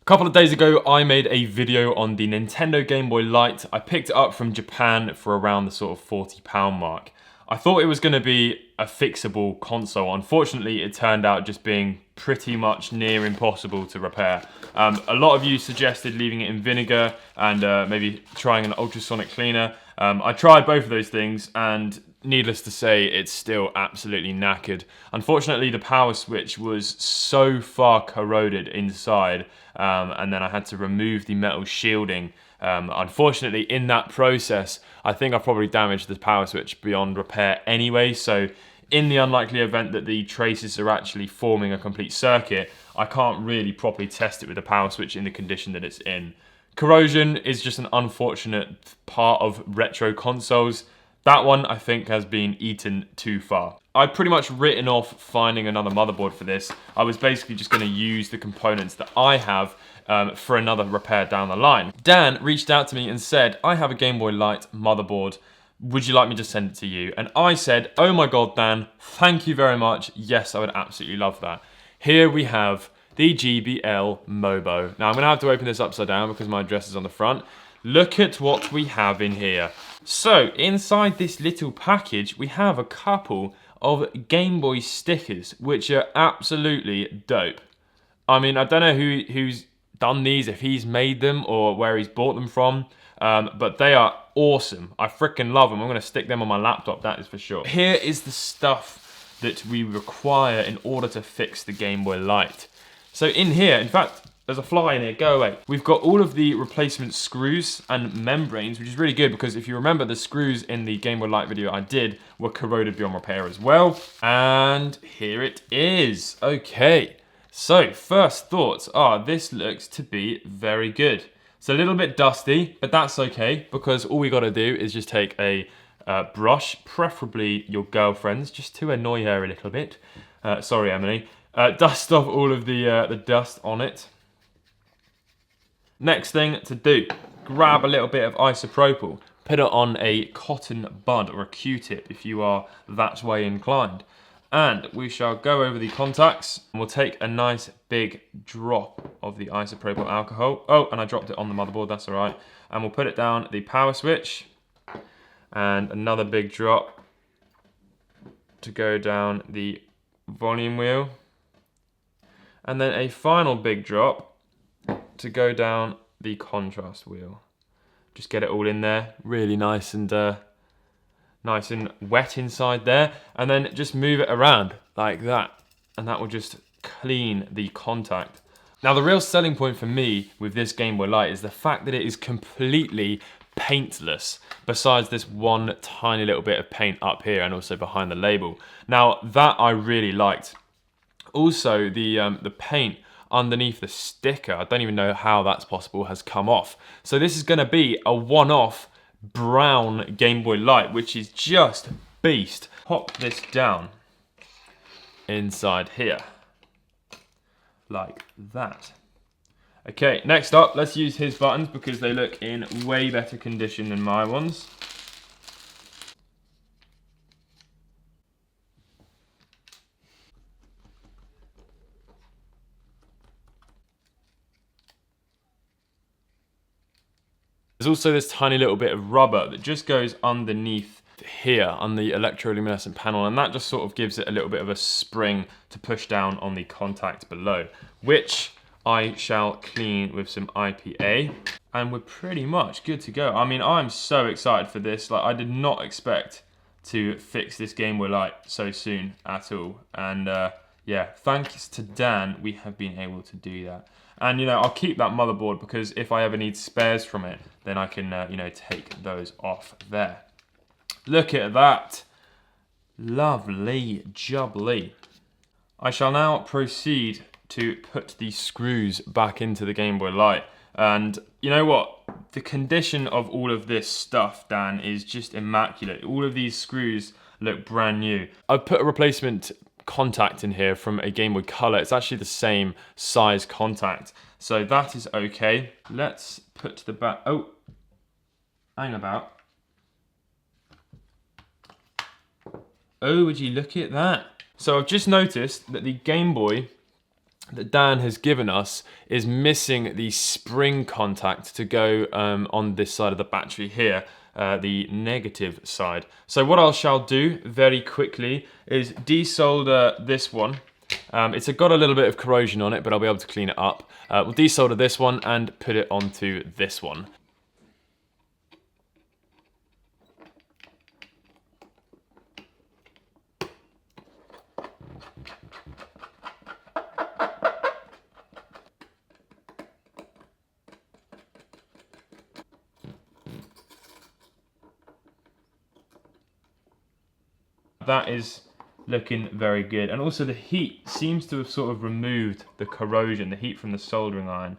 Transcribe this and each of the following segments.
A couple of days ago, I made a video on the Nintendo Game Boy Lite. I picked it up from Japan for around the sort of £40 mark. I thought it was going to be a fixable console. Unfortunately, it turned out just being pretty much near impossible to repair. A lot of you suggested leaving it in vinegar and maybe trying an ultrasonic cleaner. I tried both of those things, and needless to say, it's still absolutely knackered. Unfortunately, the power switch was so far corroded inside, and then I had to remove the metal shielding. Unfortunately, in that process, I think I probably damaged the power switch beyond repair anyway, so in the unlikely event that the traces are actually forming a complete circuit, I can't really properly test it with the power switch in the condition that it's in. Corrosion is just an unfortunate part of retro consoles. That one, I think, has been eaten too far. I'd pretty much written off finding another motherboard for this. I was basically just going to use the components that I have for another repair down the line. Dan reached out to me and said, I have a Game Boy Lite motherboard. Would you like me to send it to you? And I said, oh my God, Dan, thank you very much. Yes, I would absolutely love that. Here we have the GBL Mobo. Now I'm gonna have to open this upside down because my address is on the front. Look at what we have in here. So inside this little package, we have a couple of Game Boy stickers, which are absolutely dope. I mean, I don't know who's done these, if he's made them or where he's bought them from, but they are awesome. I freaking love them. I'm gonna stick them on my laptop, that is for sure. Here is the stuff that we require in order to fix the Game Boy Lite. So in here, in fact, there's a fly in here, go away. We've got all of the replacement screws and membranes, which is really good because if you remember, the screws in the Game Boy Lite video I did were corroded beyond repair as well. And here it is. Okay, so first thoughts are this looks to be very good. It's a little bit dusty, but that's okay because all we gotta do is just take a brush, preferably your girlfriend's, just to annoy her a little bit. Sorry, Emily. Dust off all of the dust on it. Next thing to do, grab a little bit of isopropyl, put it on a cotton bud or a Q-tip if you are that way inclined. And we shall go over the contacts and we'll take a nice big drop of the isopropyl alcohol. Oh, and I dropped it on the motherboard, that's all right. And we'll put it down the power switch and another big drop to go down the volume wheel. And then a final big drop to go down the contrast wheel. Just get it all in there, really nice and wet inside there, and then just move it around like that, and that will just clean the contact. Now the real selling point for me with this Game Boy Lite is the fact that it is completely paintless, besides this one tiny little bit of paint up here and also behind the label. Now that I really liked. Also the paint underneath the sticker, I don't even know how that's possible, has come off. So this is going to be a one-off brown Game Boy Lite, which is just beast. Pop this down inside here, like that. Okay, next up, let's use his buttons because they look in way better condition than my ones. There's also this tiny little bit of rubber that just goes underneath here on the electroluminescent panel, and that just sort of gives it a little bit of a spring to push down on the contact below, which I shall clean with some IPA, and we're pretty much good to go. I mean, I'm so excited for this. Like, I did not expect to fix this Game Boy Lite so soon at all, and yeah, thanks to Dan, we have been able to do that. And, you know, I'll keep that motherboard because if I ever need spares from it, then I can, you know, take those off there. Look at that. Lovely jubbly. I shall now proceed to put the screws back into the Game Boy Lite. And you know what? The condition of all of this stuff, Dan, is just immaculate. All of these screws look brand new. I've put a replacement contact in here from a Game Boy Color. It's actually the same size contact, so that is okay. Let's put the back. Oh, hang about. Oh, would you look at that? So I've just noticed that the Game Boy that Dan has given us is missing the spring contact to go on this side of the battery here, the negative side. So what I shall do very quickly is desolder this one. It's got a little bit of corrosion on it, but I'll be able to clean it up. We'll desolder this one and put it onto this one. That is looking very good. And also the heat seems to have sort of removed the corrosion, the heat from the soldering iron.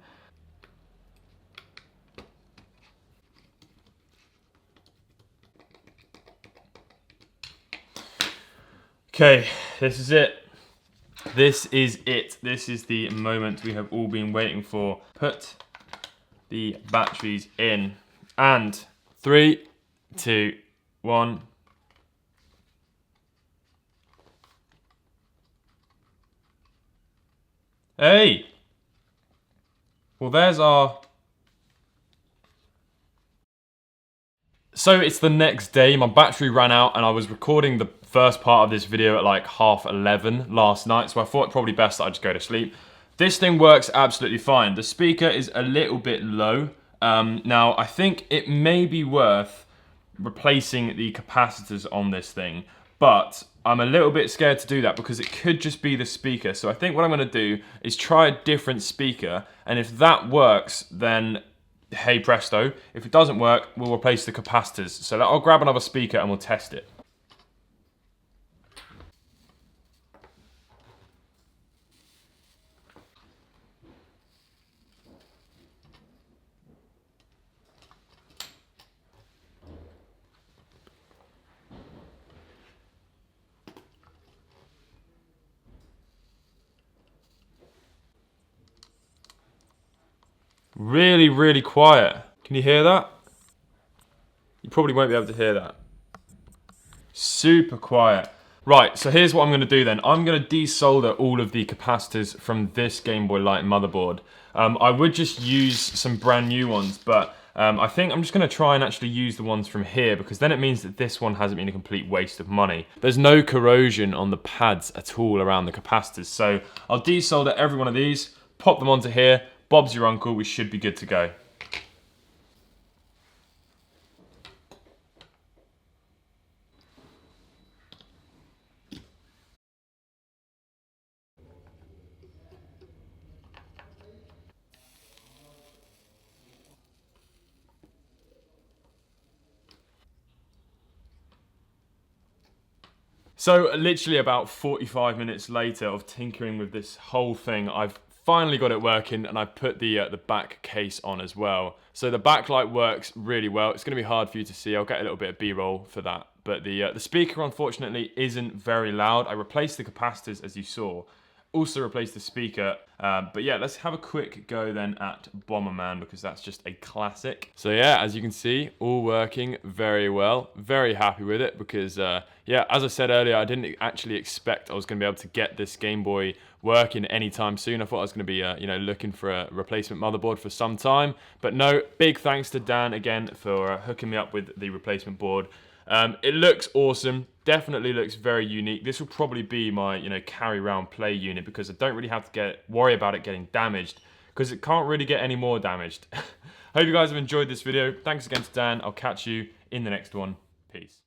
Okay, this is it. This is it. This is the moment we have all been waiting for. Put the batteries in. And 3, 2, 1. Hey! Well, there's our... So it's the next day, my battery ran out and I was recording the first part of this video at like 11:30 last night, so I thought probably best that I just go to sleep. This thing works absolutely fine. The speaker is a little bit low. Now, I think it may be worth replacing the capacitors on this thing, but I'm a little bit scared to do that because it could just be the speaker. So I think what I'm going to do is try a different speaker, and if that works, then hey presto. If it doesn't work, we'll replace the capacitors. So I'll grab another speaker and we'll test it. Really, really quiet. Can you hear that? You probably won't be able to hear that. Super quiet. Right, so here's what I'm going to do then. I'm going to desolder all of the capacitors from this Game Boy Light motherboard. I would just use some brand new ones, but I think I'm just going to try and actually use the ones from here, because then it means that this one hasn't been a complete waste of money. There's no corrosion on the pads at all around the capacitors, so I'll desolder every one of these, pop them onto here. Bob's your uncle, we should be good to go. So literally about 45 minutes later of tinkering with this whole thing, I've finally got it working, and I put the back case on as well. So the backlight works really well. It's going to be hard for you to see. I'll get a little bit of B-roll for that. But the speaker, unfortunately, isn't very loud. I replaced the capacitors, as you saw. Also replaced the speaker. But yeah, let's have a quick go then at Bomberman, because that's just a classic. So yeah, as you can see, all working very well. Very happy with it because, yeah, as I said earlier, I didn't actually expect I was going to be able to get this Game Boy working anytime soon. I thought I was going to be, you know, looking for a replacement motherboard for some time. But no, big thanks to Dan again for hooking me up with the replacement board. It looks awesome. Definitely looks very unique. This will probably be my, you know, carry round play unit, because I don't really have to worry about it getting damaged, because it can't really get any more damaged. Hope you guys have enjoyed this video. Thanks again to Dan. I'll catch you in the next one. Peace.